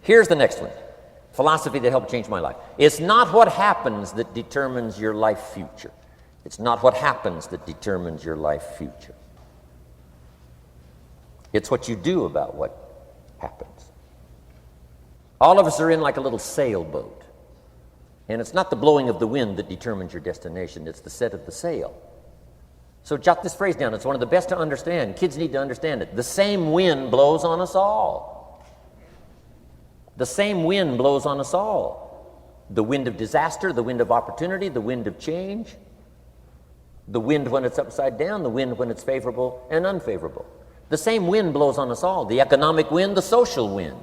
Here's the next one. Philosophy that helped change my life. It's not what happens that determines your life future. It's not what happens that determines your life future. It's what you do about what happens. All of us are in like a little sailboat. And it's not the blowing of the wind that determines your destination. It's the set of the sail. So jot this phrase down. It's one of the best to understand. Kids need to understand it. The same wind blows on us all. The same wind blows on us all. The wind of disaster, the wind of opportunity, the wind of change. The wind when it's upside down, the wind when it's favorable and unfavorable. The same wind blows on us all. The economic wind, the social wind,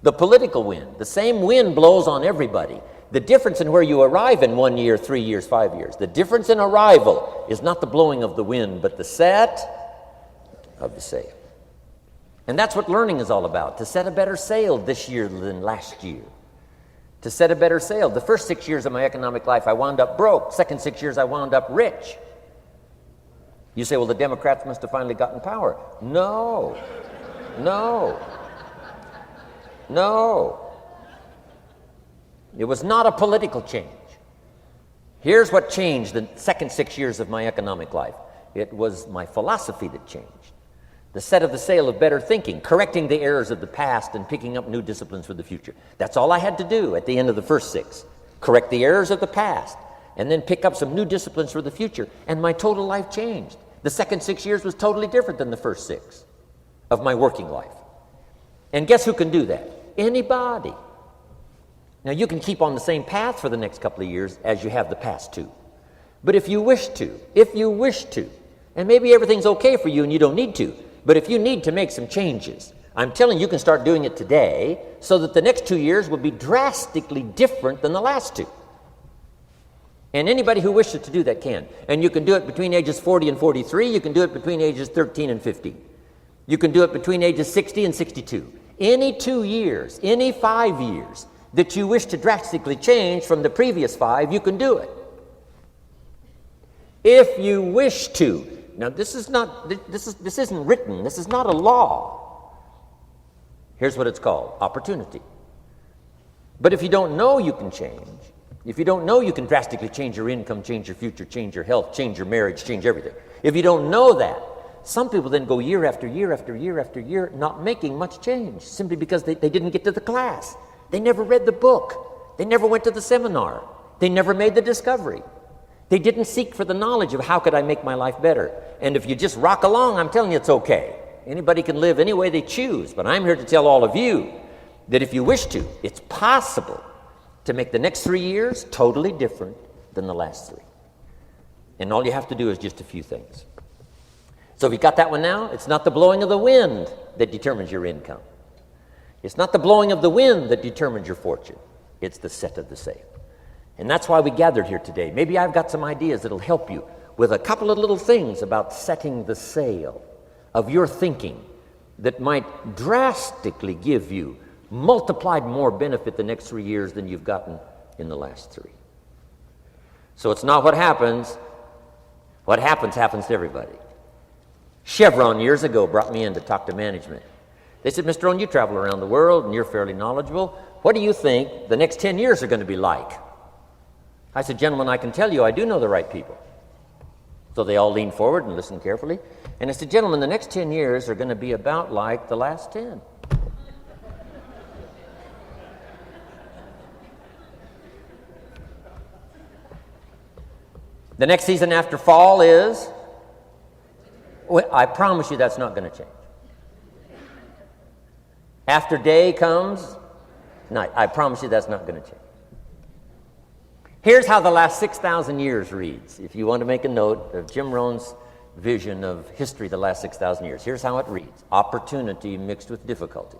the political wind. The same wind blows on everybody. The difference in where you arrive in 1 year, 3 years, 5 years, the difference in arrival is not the blowing of the wind, but the set of the sail. And that's what learning is all about, to set a better sail this year than last year. To set a better sail. The first 6 years of my economic life, I wound up broke. Second 6 years, I wound up rich. You say, well, the Democrats must have finally gotten power. No. It was not a political change. Here's what changed the second 6 years of my economic life. It was my philosophy that changed. The set of the sail of better thinking, correcting the errors of the past and picking up new disciplines for the future. That's all I had to do at the end of the first 6. Correct the errors of the past and then pick up some new disciplines for the future. And my total life changed. The second 6 years was totally different than the first 6 of my working life. And guess who can do that? Anybody. Now, you can keep on the same path for the next couple of years as you have the past 2. But if you wish to, and maybe everything's okay for you and you don't need to, but if you need to make some changes, I'm telling you, you can start doing it today so that the next 2 years will be drastically different than the last 2. And anybody who wishes to do that can. And you can do it between ages 40 and 43. You can do it between ages 13 and 15. You can do it between ages 60 and 62. Any 2 years, any 5 years that you wish to drastically change from the previous 5, you can do it. If you wish to. Now, this isn't written. This is not a law. Here's what it's called: opportunity. But if you don't know you can change, if you don't know you can drastically change your income, change your future, change your health, change your marriage, change everything, if you don't know that, some people then go year after year after year after year not making much change simply because they didn't get to the class. They never read the book. They never went to the seminar. They never made the discovery. They didn't seek for the knowledge of how could I make my life better. And if you just rock along, I'm telling you it's okay. Anybody can live any way they choose, but I'm here to tell all of you that if you wish to, it's possible to make the next 3 years totally different than the last 3. And all you have to do is just a few things. So if you got that one now, it's not the blowing of the wind that determines your income. It's not the blowing of the wind that determines your fortune. It's the set of the sail. And that's why we gathered here today. Maybe I've got some ideas that'll help you with a couple of little things about setting the sail of your thinking that might drastically give you multiplied more benefit the next 3 years than you've gotten in the last 3. So it's not what happens. What happens to everybody. Chevron years ago brought me in to talk to management. They said, Mr. Rohn, you travel around the world and you're fairly knowledgeable. What do you think the next 10 years are going to be like? I said, gentlemen, I can tell you I do know the right people. So they all leaned forward and listened carefully. And I said, gentlemen, the next 10 years are going to be about like the last 10. The next season after fall is, well, I promise you that's not going to change. After day comes night. I promise you that's not going to change. Here's how the last 6,000 years reads. If you want to make a note of Jim Rohn's vision of history the last 6,000 years, here's how it reads. Opportunity mixed with difficulty.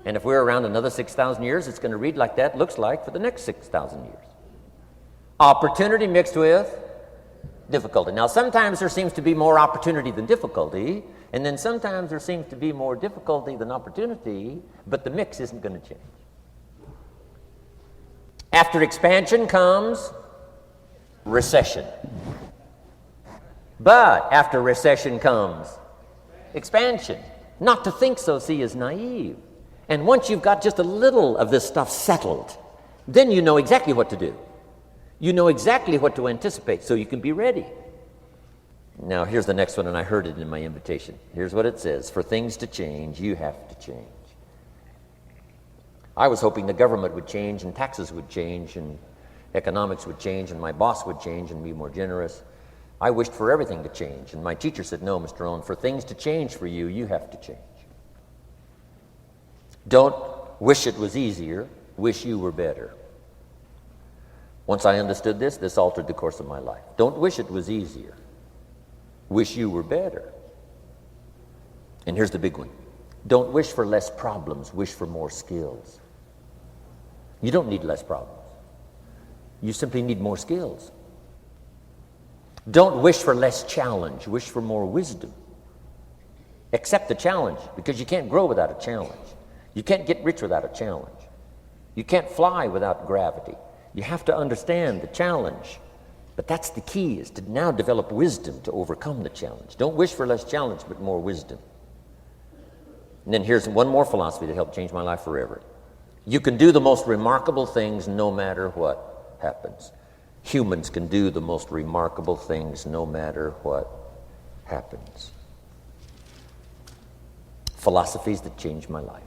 And if we're around another 6,000 years, it's going to read like that looks like for the next 6,000 years. Opportunity mixed with difficulty. Now, sometimes there seems to be more opportunity than difficulty, and then sometimes there seems to be more difficulty than opportunity, but the mix isn't going to change. After expansion comes recession. But after recession comes expansion. Not to think so, see, is naive. And once you've got just a little of this stuff settled, then you know exactly what to do. You know exactly what to anticipate, so you can be ready. Now, here's the next one, and I heard it in my invitation. Here's what it says. For things to change, you have to change. I was hoping the government would change, and taxes would change, and economics would change, and my boss would change and be more generous. I wished for everything to change, and my teacher said, no, Mr. Rohn, for things to change for you, you have to change. Don't wish it was easier, wish you were better. Once I understood this, this altered the course of my life. Don't wish it was easier, wish you were better. And here's the big one. Don't wish for less problems, wish for more skills. You don't need less problems. You simply need more skills. Don't wish for less challenge, wish for more wisdom. Accept the challenge, because you can't grow without a challenge. You can't get rich without a challenge. You can't fly without gravity. You have to understand the challenge. But that's the key, is to now develop wisdom to overcome the challenge. Don't wish for less challenge, but more wisdom. And then here's one more philosophy that helped change my life forever. You can do the most remarkable things no matter what happens. Humans can do the most remarkable things no matter what happens. Philosophies that changed my life.